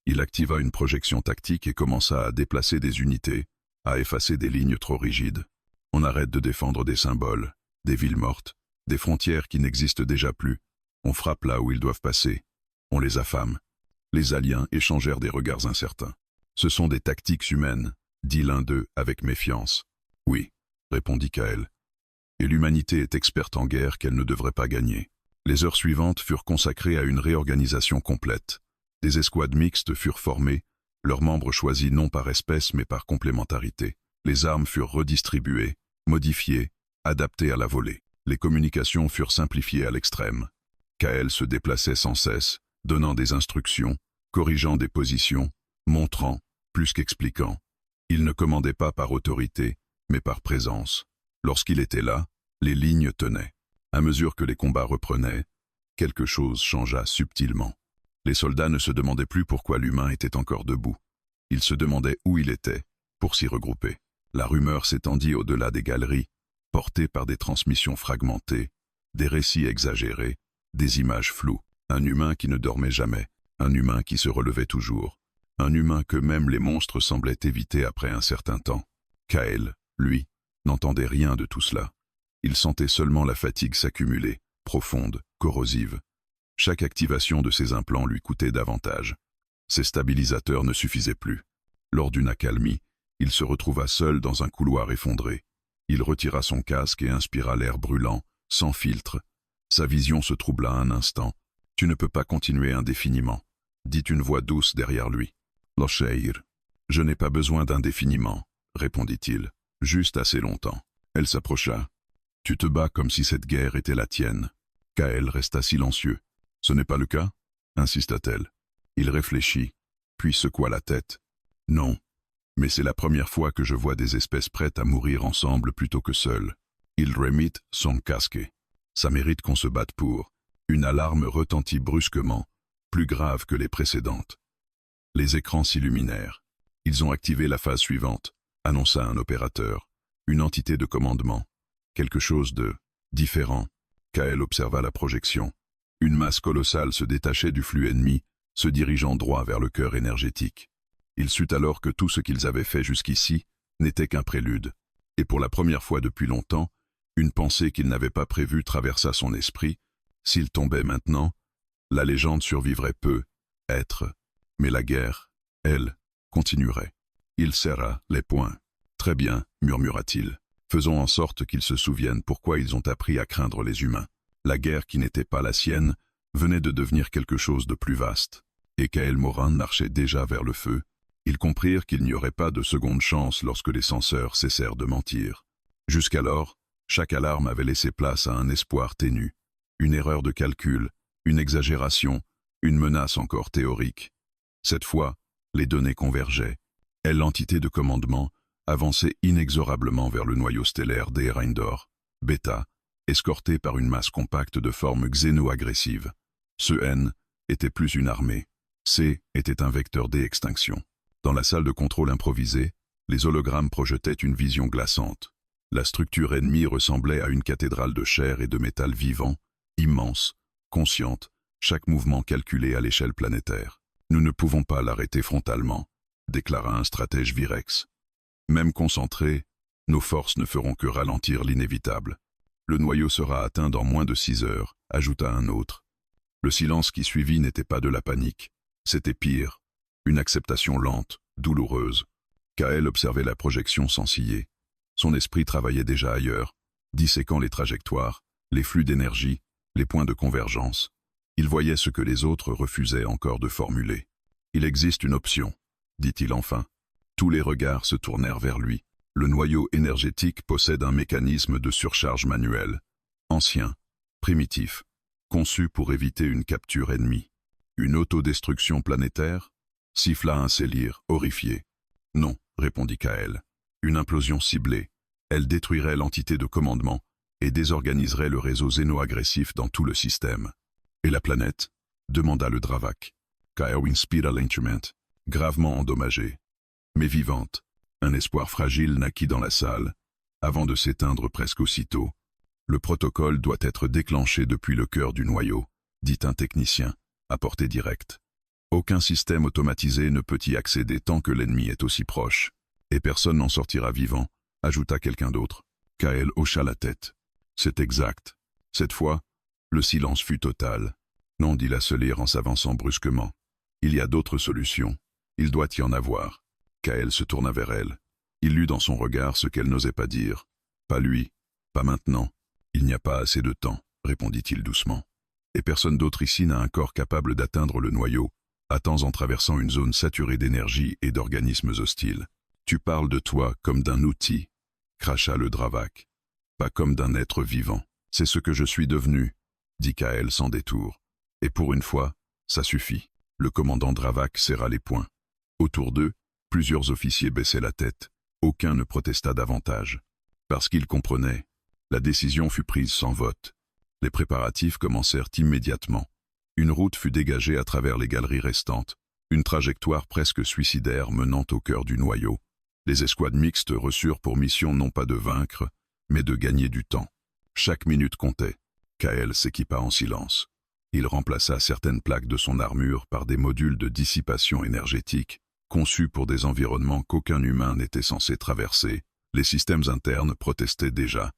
Il activa une projection tactique et commença à déplacer des unités, à effacer des lignes trop rigides. On arrête de défendre des symboles, des villes mortes, des frontières qui n'existent déjà plus. On frappe là où ils doivent passer. On les affame. Les aliens échangèrent des regards incertains. « Ce sont des tactiques humaines, » dit l'un d'eux avec méfiance. « Oui, » répondit Kael. « Et l'humanité est experte en guerre qu'elle ne devrait pas gagner. » Les heures suivantes furent consacrées à une réorganisation complète. Des escouades mixtes furent formées, leurs membres choisis non par espèce mais par complémentarité. Les armes furent redistribuées, modifiées, adaptées à la volée. Les communications furent simplifiées à l'extrême. Kael se déplaçait sans cesse, donnant des instructions, corrigeant des positions, montrant, plus qu'expliquant. Il ne commandait pas par autorité, mais par présence. Lorsqu'il était là, les lignes tenaient. À mesure que les combats reprenaient, quelque chose changea subtilement. Les soldats ne se demandaient plus pourquoi l'humain était encore debout. Ils se demandaient où il était, pour s'y regrouper. La rumeur s'étendit au-delà des galeries, portée par des transmissions fragmentées, des récits exagérés, des images floues. Un humain qui ne dormait jamais, un humain qui se relevait toujours, un humain que même les monstres semblaient éviter après un certain temps. Kael, lui, n'entendait rien de tout cela. Il sentait seulement la fatigue s'accumuler, profonde, corrosive. Chaque activation de ses implants lui coûtait davantage. Ses stabilisateurs ne suffisaient plus. Lors d'une accalmie, Il se retrouva seul dans un couloir effondré. Il retira son casque et inspira l'air brûlant, sans filtre. Sa vision se troubla un instant. « Tu ne peux pas continuer indéfiniment », dit une voix douce derrière lui. « L'Osheir, je n'ai pas besoin d'indéfiniment », répondit-il, « juste assez longtemps. » Elle s'approcha. « Tu te bats comme si cette guerre était la tienne. » Kael resta silencieux. « Ce n'est pas le cas ?» insista-t-elle. Il réfléchit, puis secoua la tête. « Non, mais c'est la première fois que je vois des espèces prêtes à mourir ensemble plutôt que seules. » Il remit son casque. « Ça mérite qu'on se batte pour. » Une alarme retentit brusquement, plus grave que les précédentes. Les écrans s'illuminèrent. « Ils ont activé la phase suivante », annonça un opérateur. Une entité de commandement. Quelque chose de différent. Kael observa la projection. Une masse colossale se détachait du flux ennemi, se dirigeant droit vers le cœur énergétique. Il sut alors que tout ce qu'ils avaient fait jusqu'ici n'était qu'un prélude. Et pour la première fois depuis longtemps, une pensée qu'il n'avait pas prévue traversa son esprit. S'il tombait maintenant, la légende survivrait peu, être, mais la guerre, elle, continuerait. Il serra les poings. « Très bien, murmura-t-il. Faisons en sorte qu'ils se souviennent pourquoi ils ont appris à craindre les humains. La guerre qui n'était pas la sienne venait de devenir quelque chose de plus vaste. » Et Kael Morin marchait déjà vers le feu. Ils comprirent qu'il n'y aurait pas de seconde chance lorsque les censeurs cessèrent de mentir. Jusqu'alors, chaque alarme avait laissé place à un espoir ténu. Une erreur de calcul, une exagération, une menace encore théorique. Cette fois, les données convergeaient. Et l'entité de commandement avançait inexorablement vers le noyau stellaire d'Ereindor, Beta, escorté par une masse compacte de forme xéno-agressive. Ce N était plus une armée. C était un vecteur d'extinction. Dans la salle de contrôle improvisée, les hologrammes projetaient une vision glaçante. La structure ennemie ressemblait à une cathédrale de chair et de métal vivant, immense, consciente, chaque mouvement calculé à l'échelle planétaire. « Nous ne pouvons pas l'arrêter frontalement », déclara un stratège Virex. « Même concentrés, nos forces ne feront que ralentir l'inévitable. Le noyau sera atteint dans moins de 6 heures », ajouta un autre. Le silence qui suivit n'était pas de la panique. C'était pire, une acceptation lente, douloureuse. Kael observait la projection sans ciller. Son esprit travaillait déjà ailleurs, disséquant les trajectoires, les flux d'énergie, les points de convergence. Il voyait ce que les autres refusaient encore de formuler. « Il existe une option », dit-il enfin. Tous les regards se tournèrent vers lui. Le noyau énergétique possède un mécanisme de surcharge manuelle. Ancien, primitif, conçu pour éviter une capture ennemie. Une autodestruction planétaire ? Siffla un Célir, horrifié. Non, répondit Kael. Une implosion ciblée. Elle détruirait l'entité de commandement et désorganiserait le réseau xéno-agressif dans tout le système. Et la planète ? Demanda le Dravak. Kael inspira l'instrument, gravement endommagée. Mais vivante. Un espoir fragile naquit dans la salle, avant de s'éteindre presque aussitôt. Le protocole doit être déclenché depuis le cœur du noyau, dit un technicien, à portée directe. Aucun système automatisé ne peut y accéder tant que l'ennemi est aussi proche. Et personne n'en sortira vivant, ajouta quelqu'un d'autre. Kael hocha la tête. C'est exact. Cette fois, le silence fut total. Non, dit la Célir en s'avançant brusquement. Il y a d'autres solutions. Il doit y en avoir. Kael se tourna vers elle. Il lut dans son regard ce qu'elle n'osait pas dire. Pas lui, pas maintenant. Il n'y a pas assez de temps, répondit-il doucement. Et personne d'autre ici n'a un corps capable d'atteindre le noyau, à temps en traversant une zone saturée d'énergie et d'organismes hostiles. Tu parles de toi comme d'un outil, cracha le Dravak. Pas comme d'un être vivant. C'est ce que je suis devenu, dit Kael sans détour. Et pour une fois, ça suffit. Le commandant Dravak serra les poings. Autour d'eux, plusieurs officiers baissaient la tête. Aucun ne protesta davantage. Parce qu'ils comprenaient, la décision fut prise sans vote. Les préparatifs commencèrent immédiatement. Une route fut dégagée à travers les galeries restantes, une trajectoire presque suicidaire menant au cœur du noyau. Les escouades mixtes reçurent pour mission non pas de vaincre, mais de gagner du temps. Chaque minute comptait. Kael s'équipa en silence. Il remplaça certaines plaques de son armure par des modules de dissipation énergétique, conçus pour des environnements qu'aucun humain n'était censé traverser. Les systèmes internes protestaient déjà.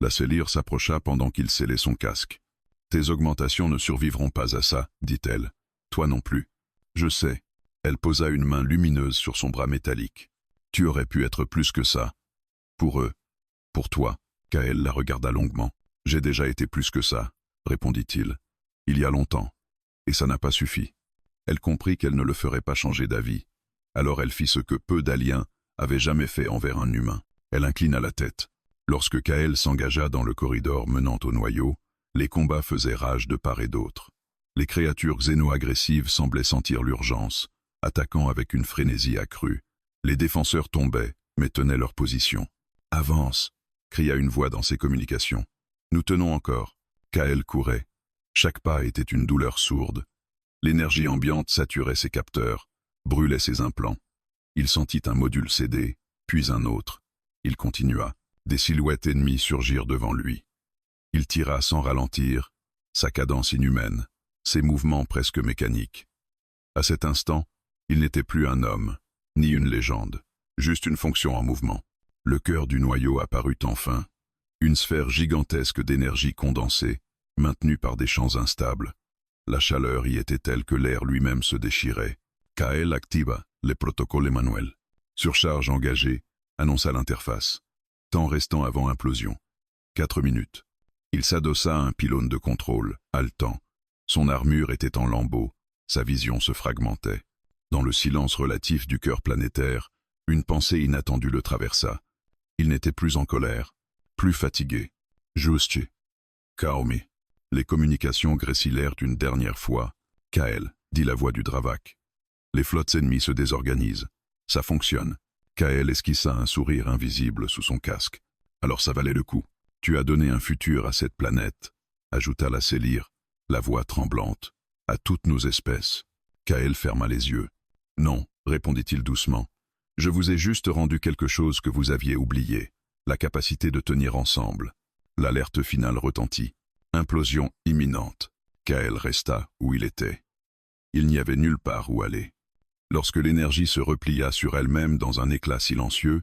La Célir s'approcha pendant qu'il scellait son casque. « Tes augmentations ne survivront pas à ça, dit-elle. Toi non plus. Je sais. » Elle posa une main lumineuse sur son bras métallique. « Tu aurais pu être plus que ça. Pour eux. Pour toi. Kael la regarda longuement. J'ai déjà été plus que ça, répondit-il. Il y a longtemps. Et ça n'a pas suffi. Elle comprit qu'elle ne le ferait pas changer d'avis. Alors elle fit ce que peu d'aliens avaient jamais fait envers un humain. Elle inclina la tête. Lorsque Kael s'engagea dans le corridor menant au noyau, les combats faisaient rage de part et d'autre. Les créatures xéno-agressives semblaient sentir l'urgence, attaquant avec une frénésie accrue. Les défenseurs tombaient, mais tenaient leur position. « Avance !» cria une voix dans ses communications. « Nous tenons encore. » Kael courait. Chaque pas était une douleur sourde. L'énergie ambiante saturait ses capteurs, brûlait ses implants. Il sentit un module céder, puis un autre. Il continua. Des silhouettes ennemies surgirent devant lui. Il tira sans ralentir, sa cadence inhumaine, ses mouvements presque mécaniques. À cet instant, il n'était plus un homme, ni une légende, juste une fonction en mouvement. Le cœur du noyau apparut enfin, une sphère gigantesque d'énergie condensée, maintenue par des champs instables. La chaleur y était telle que l'air lui-même se déchirait. Kael activa les protocoles manuels. Surcharge engagée, annonça l'interface. Temps restant avant implosion. 4 minutes. Il s'adossa à un pylône de contrôle, haletant. Son armure était en lambeaux, sa vision se fragmentait. Dans le silence relatif du cœur planétaire, une pensée inattendue le traversa. Il n'était plus en colère, plus fatigué. Juste. Kaomi. Les communications grésillèrent une dernière fois. Kael, dit la voix du Dravak. Les flottes ennemies se désorganisent. Ça fonctionne. Kael esquissa un sourire invisible sous son casque. Alors ça valait le coup. Tu as donné un futur à cette planète, ajouta la Célire, la voix tremblante, à toutes nos espèces. Kael ferma les yeux. Non, répondit-il doucement. Je vous ai juste rendu quelque chose que vous aviez oublié, la capacité de tenir ensemble. L'alerte finale retentit. Implosion imminente. Kael resta où il était. Il n'y avait nulle part où aller. Lorsque l'énergie se replia sur elle-même dans un éclat silencieux,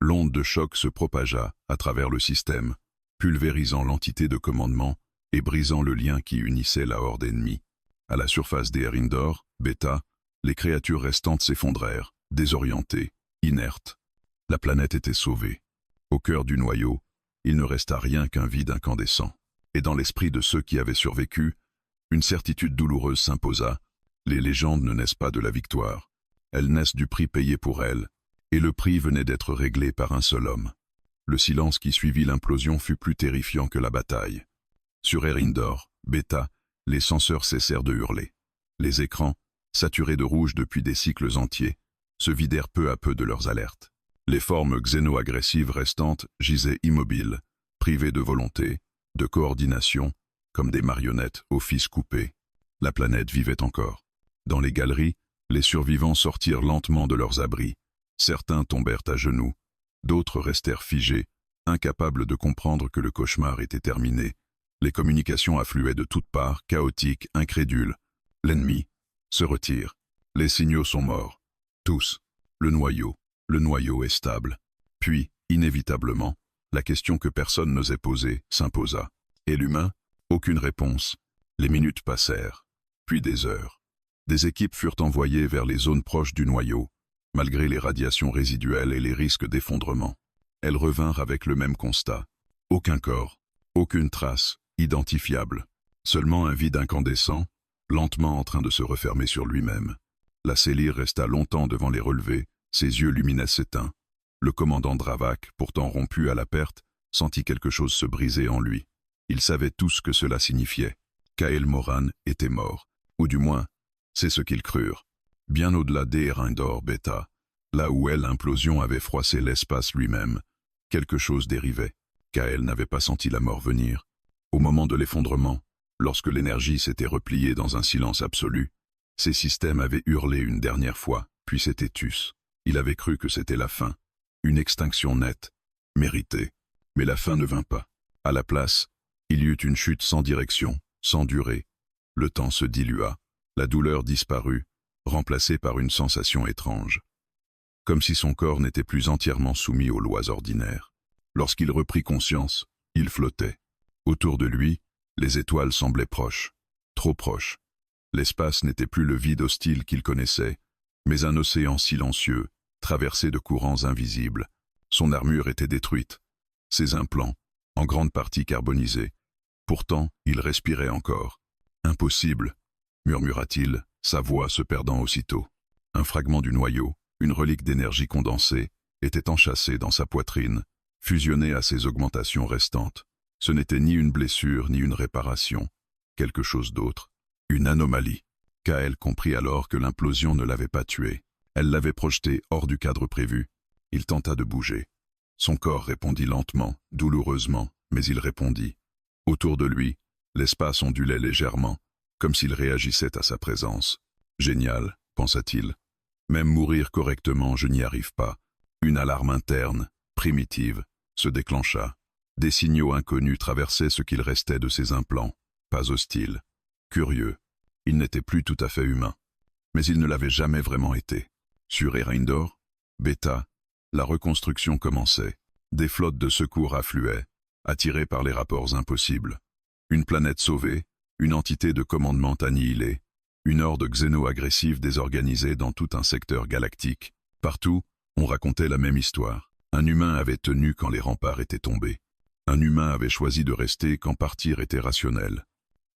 l'onde de choc se propagea à travers le système, pulvérisant l'entité de commandement et brisant le lien qui unissait la horde ennemie. À la surface des Erindor, Beta, les créatures restantes s'effondrèrent, désorientées, inertes. La planète était sauvée. Au cœur du noyau, il ne resta rien qu'un vide incandescent. Et dans l'esprit de ceux qui avaient survécu, une certitude douloureuse s'imposa. Les légendes ne naissent pas de la victoire. Elles naissent du prix payé pour elles, et le prix venait d'être réglé par un seul homme. Le silence qui suivit l'implosion fut plus terrifiant que la bataille. Sur Erindor, Beta, les senseurs cessèrent de hurler. Les écrans, saturés de rouge depuis des cycles entiers, se vidèrent peu à peu de leurs alertes. Les formes xéno-agressives restantes gisaient immobiles, privées de volonté, de coordination, comme des marionnettes aux fils coupés. La planète vivait encore. Dans les galeries, les survivants sortirent lentement de leurs abris. Certains tombèrent à genoux, d'autres restèrent figés, incapables de comprendre que le cauchemar était terminé. Les communications affluaient de toutes parts, chaotiques, incrédules. L'ennemi se retire. Les signaux sont morts. Tous. Le noyau est stable. Puis, inévitablement, la question que personne n'osait poser s'imposa. Et l'humain? Aucune réponse. Les minutes passèrent. Puis des heures. Des équipes furent envoyées vers les zones proches du noyau, malgré les radiations résiduelles et les risques d'effondrement. Elles revinrent avec le même constat. Aucun corps, aucune trace, identifiable. Seulement un vide incandescent, lentement en train de se refermer sur lui-même. La Célire resta longtemps devant les relevés, ses yeux lumineux s'éteints. Le commandant Dravak, pourtant rompu à la perte, sentit quelque chose se briser en lui. Il savait tout ce que cela signifiait. Kael Moran était mort, ou du moins, c'est ce qu'ils crurent. Bien au-delà des Erindor Beta, là où l'implosion avait froissé l'espace lui-même, quelque chose dérivait. Kael n'avait pas senti la mort venir. Au moment de l'effondrement, lorsque l'énergie s'était repliée dans un silence absolu, ses systèmes avaient hurlé une dernière fois, puis s'étaient tus. Il avait cru que c'était la fin. Une extinction nette, méritée. Mais la fin ne vint pas. À la place, il y eut une chute sans direction, sans durée. Le temps se dilua, la douleur disparut, remplacée par une sensation étrange. Comme si son corps n'était plus entièrement soumis aux lois ordinaires. Lorsqu'il reprit conscience, il flottait. Autour de lui, les étoiles semblaient proches, trop proches. L'espace n'était plus le vide hostile qu'il connaissait, mais un océan silencieux, traversé de courants invisibles. Son armure était détruite. Ses implants, en grande partie carbonisés. Pourtant, il respirait encore. Impossible, murmura-t-il, sa voix se perdant aussitôt. Un fragment du noyau, une relique d'énergie condensée, était enchâssé dans sa poitrine, fusionné à ses augmentations restantes. Ce n'était ni une blessure ni une réparation, quelque chose d'autre, une anomalie. Kael comprit alors que l'implosion ne l'avait pas tué. Elle l'avait projeté hors du cadre prévu. Il tenta de bouger. Son corps répondit lentement, douloureusement, mais il répondit. Autour de lui, l'espace ondulait légèrement, comme s'il réagissait à sa présence. Génial, pensa-t-il. Même mourir correctement, je n'y arrive pas. Une alarme interne, primitive, se déclencha. Des signaux inconnus traversaient ce qu'il restait de ses implants. Pas hostile. Curieux. Il n'était plus tout à fait humain. Mais il ne l'avait jamais vraiment été. Sur Ereindor, Beta, la reconstruction commençait. Des flottes de secours affluaient, attirées par les rapports impossibles. Une planète sauvée, une entité de commandement annihilée, une horde xéno-agressive désorganisée dans tout un secteur galactique. Partout, on racontait la même histoire. Un humain avait tenu quand les remparts étaient tombés. Un humain avait choisi de rester quand partir était rationnel.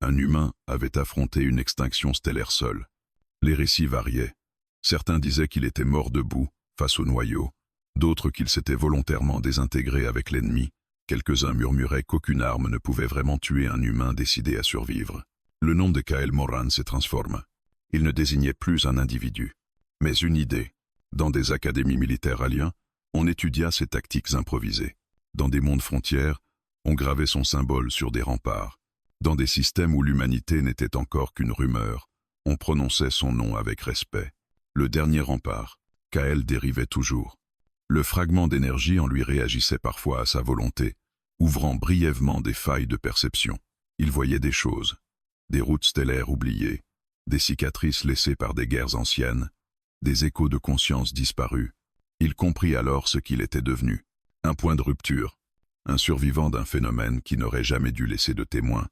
Un humain avait affronté une extinction stellaire seul. Les récits variaient. Certains disaient qu'il était mort debout, face au noyau. D'autres qu'il s'était volontairement désintégré avec l'ennemi. Quelques-uns murmuraient qu'aucune arme ne pouvait vraiment tuer un humain décidé à survivre. Le nom de Kael Moran se transforme. Il ne désignait plus un individu, mais une idée. Dans des académies militaires aliens, on étudia ses tactiques improvisées. Dans des mondes frontières, on gravait son symbole sur des remparts. Dans des systèmes où l'humanité n'était encore qu'une rumeur, on prononçait son nom avec respect. Le dernier rempart, Kael dérivait toujours. Le fragment d'énergie en lui réagissait parfois à sa volonté, ouvrant brièvement des failles de perception. Il voyait des choses, des routes stellaires oubliées, des cicatrices laissées par des guerres anciennes, des échos de conscience disparus. Il comprit alors ce qu'il était devenu, un point de rupture, un survivant d'un phénomène qui n'aurait jamais dû laisser de témoin.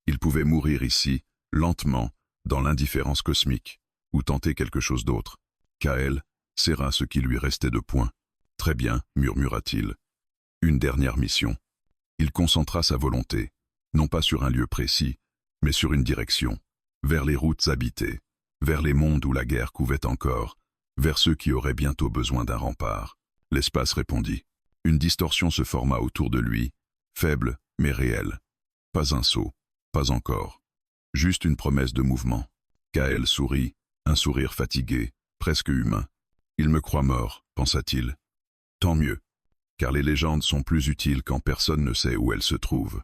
Il pouvait mourir ici, lentement, dans l'indifférence cosmique, ou tenter quelque chose d'autre. Kael serra ce qui lui restait de poing. « Très bien, murmura-t-il. Une dernière mission. » Il concentra sa volonté, non pas sur un lieu précis, mais sur une direction, vers les routes habitées, vers les mondes où la guerre couvait encore, vers ceux qui auraient bientôt besoin d'un rempart. L'espace répondit. Une distorsion se forma autour de lui, faible mais réelle. Pas un saut, pas encore. Juste une promesse de mouvement. Kael sourit, un sourire fatigué, presque humain. « Il me croit mort, pensa-t-il. Tant mieux, car les légendes sont plus utiles quand personne ne sait où elles se trouvent.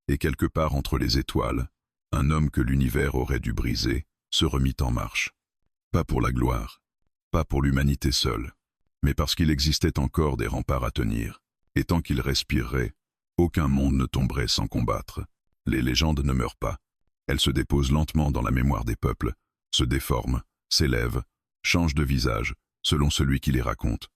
Et quelque part entre les étoiles, un homme que l'univers aurait dû briser se remit en marche. Pas pour la gloire, pas pour l'humanité seule, mais parce qu'il existait encore des remparts à tenir, et tant qu'il respirerait, aucun monde ne tomberait sans combattre. Les légendes ne meurent pas. Elles se déposent lentement dans la mémoire des peuples, se déforment, s'élèvent, changent de visage, selon celui qui les raconte.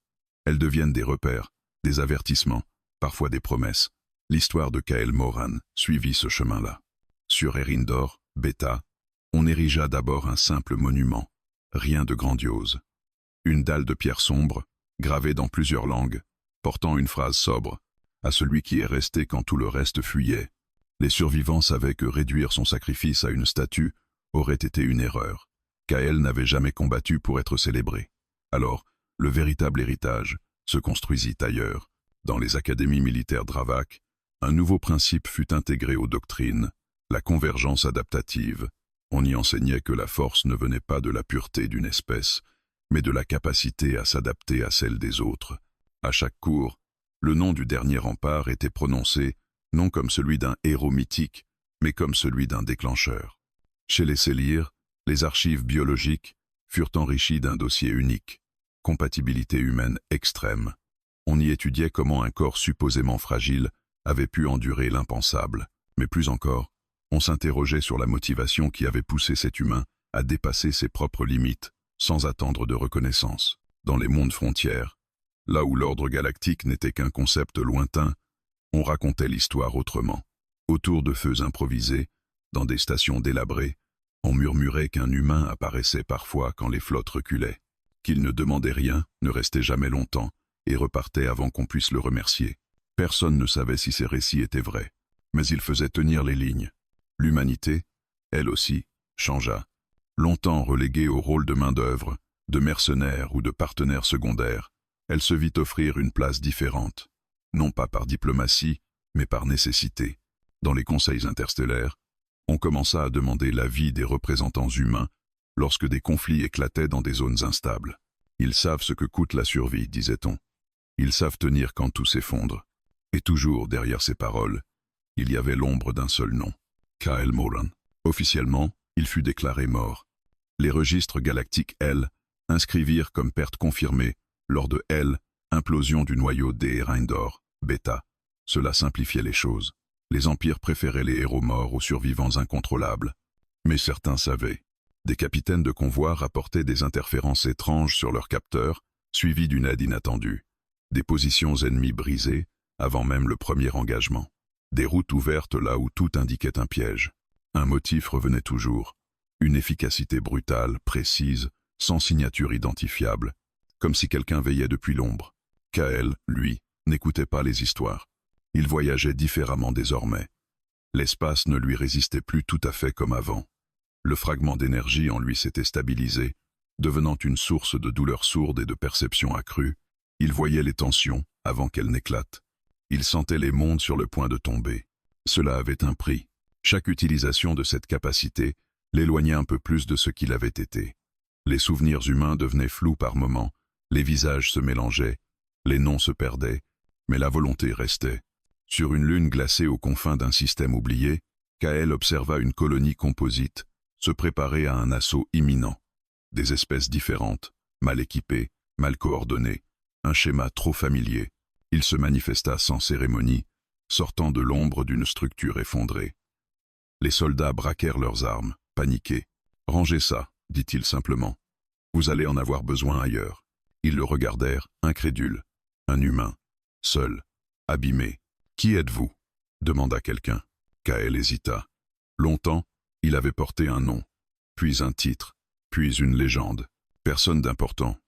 Elles deviennent des repères, des avertissements, parfois des promesses. L'histoire de Kael Moran suivit ce chemin-là. Sur Ereindor, Beta, on érigea d'abord un simple monument, rien de grandiose. Une dalle de pierre sombre, gravée dans plusieurs langues, portant une phrase sobre, à celui qui est resté quand tout le reste fuyait. Les survivants savaient que réduire son sacrifice à une statue aurait été une erreur. Kael n'avait jamais combattu pour être célébré. Alors, le véritable héritage se construisit ailleurs. Dans les académies militaires Dravak, un nouveau principe fut intégré aux doctrines, la convergence adaptative. On y enseignait que la force ne venait pas de la pureté d'une espèce, mais de la capacité à s'adapter à celle des autres. À chaque cours, le nom du dernier rempart était prononcé non comme celui d'un héros mythique, mais comme celui d'un déclencheur. Chez les Célir, les archives biologiques furent enrichies d'un dossier unique, compatibilité humaine extrême. On y étudiait comment un corps supposément fragile avait pu endurer l'impensable, mais plus encore, on s'interrogeait sur la motivation qui avait poussé cet humain à dépasser ses propres limites, sans attendre de reconnaissance. Dans les mondes frontières, là où l'ordre galactique n'était qu'un concept lointain, on racontait l'histoire autrement. Autour de feux improvisés, dans des stations délabrées, on murmurait qu'un humain apparaissait parfois quand les flottes reculaient. qu'il ne demandait rien, ne restait jamais longtemps, et repartait avant qu'on puisse le remercier. Personne ne savait si ces récits étaient vrais, mais il faisait tenir les lignes. L'humanité, elle aussi, changea. Longtemps reléguée au rôle de main-d'œuvre, de mercenaire ou de partenaire secondaire, elle se vit offrir une place différente, non pas par diplomatie, mais par nécessité. Dans les conseils interstellaires, on commença à demander l'avis des représentants humains lorsque des conflits éclataient dans des zones instables. Ils savent ce que coûte la survie, disait-on. Ils savent tenir quand tout s'effondre. Et toujours derrière ces paroles, il y avait l'ombre d'un seul nom, Kyle Moran. Officiellement, il fut déclaré mort. Les registres galactiques L inscrivirent comme perte confirmée, lors de L, implosion du noyau d'Ereindor, bêta. Cela simplifiait les choses. Les empires préféraient les héros morts aux survivants incontrôlables. Mais certains savaient. Des capitaines de convois rapportaient des interférences étranges sur leurs capteurs, suivies d'une aide inattendue. Des positions ennemies brisées, avant même le premier engagement. Des routes ouvertes là où tout indiquait un piège. Un motif revenait toujours. Une efficacité brutale, précise, sans signature identifiable, comme si quelqu'un veillait depuis l'ombre. Kael, lui, n'écoutait pas les histoires. Il voyageait différemment désormais. L'espace ne lui résistait plus tout à fait comme avant. Le fragment d'énergie en lui s'était stabilisé, devenant une source de douleur sourde et de perception accrue. Il voyait les tensions avant qu'elles n'éclatent. Il sentait les mondes sur le point de tomber. Cela avait un prix. Chaque utilisation de cette capacité l'éloignait un peu plus de ce qu'il avait été. Les souvenirs humains devenaient flous par moments, les visages se mélangeaient, les noms se perdaient, mais la volonté restait. Sur une lune glacée aux confins d'un système oublié, Kael observa une colonie composite se préparer à un assaut imminent. Des espèces différentes, mal équipées, mal coordonnées, un schéma trop familier. Il se manifesta sans cérémonie, sortant de l'ombre d'une structure effondrée. Les soldats braquèrent leurs armes, paniqués. « Rangez ça », dit-il simplement. « Vous allez en avoir besoin ailleurs. » Ils le regardèrent, incrédules. Un humain, seul, abîmé. « Qui êtes-vous » demanda quelqu'un. Kael hésita. Longtemps, il avait porté un nom, puis un titre, puis une légende. « Personne d'important »,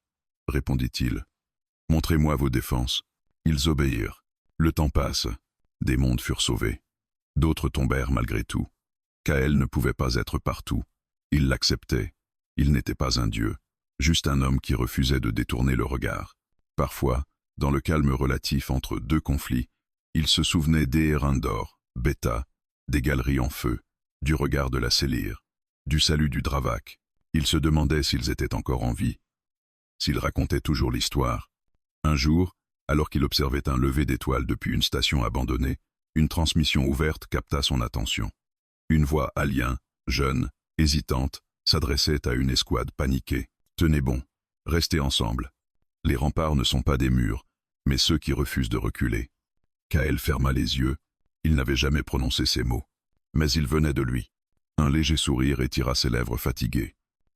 répondit-il. « Montrez-moi vos défenses. » Ils obéirent. Le temps passe. Des mondes furent sauvés. D'autres tombèrent malgré tout. Kael ne pouvait pas être partout. Il l'acceptait. Il n'était pas un dieu, juste un homme qui refusait de détourner le regard. Parfois, dans le calme relatif entre deux conflits, il se souvenait d'Ereindor, bêta, des galeries en feu, du regard de la Célire, du salut du Dravak. Il se demandait s'ils étaient encore en vie, s'ils racontaient toujours l'histoire. Un jour, alors qu'il observait un lever d'étoiles depuis une station abandonnée, une transmission ouverte capta son attention. Une voix alien, jeune, hésitante, s'adressait à une escouade paniquée. « Tenez bon, restez ensemble. Les remparts ne sont pas des murs, mais ceux qui refusent de reculer. » Kael ferma les yeux. Il n'avait jamais prononcé ces mots. Mais ils venaient de lui. Un léger sourire étira ses lèvres fatiguées.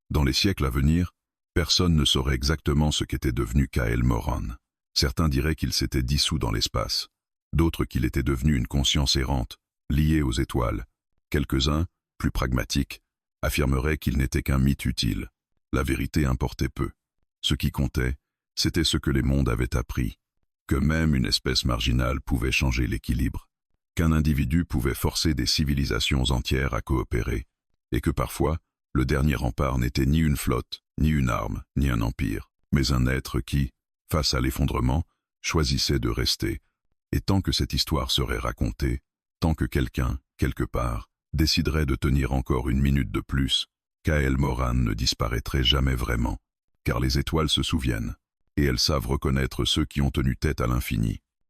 Dans les siècles à venir, personne ne saurait exactement ce qu'était devenu Kyle Moran. Certains diraient qu'il s'était dissous dans l'espace. D'autres qu'il était devenu une conscience errante, liée aux étoiles. Quelques-uns, plus pragmatiques, affirmeraient qu'il n'était qu'un mythe utile. La vérité importait peu. Ce qui comptait, c'était ce que les mondes avaient appris. Que même une espèce marginale pouvait changer l'équilibre. Qu'un individu pouvait forcer des civilisations entières à coopérer. Et que parfois, le dernier rempart n'était ni une flotte, ni une arme, ni un empire, mais un être qui, face à l'effondrement, choisissait de rester. Et tant que cette histoire serait racontée, tant que quelqu'un, quelque part, déciderait de tenir encore une minute de plus, Kyle Moran ne disparaîtrait jamais vraiment, car les étoiles se souviennent, et elles savent reconnaître ceux qui ont tenu tête à l'infini.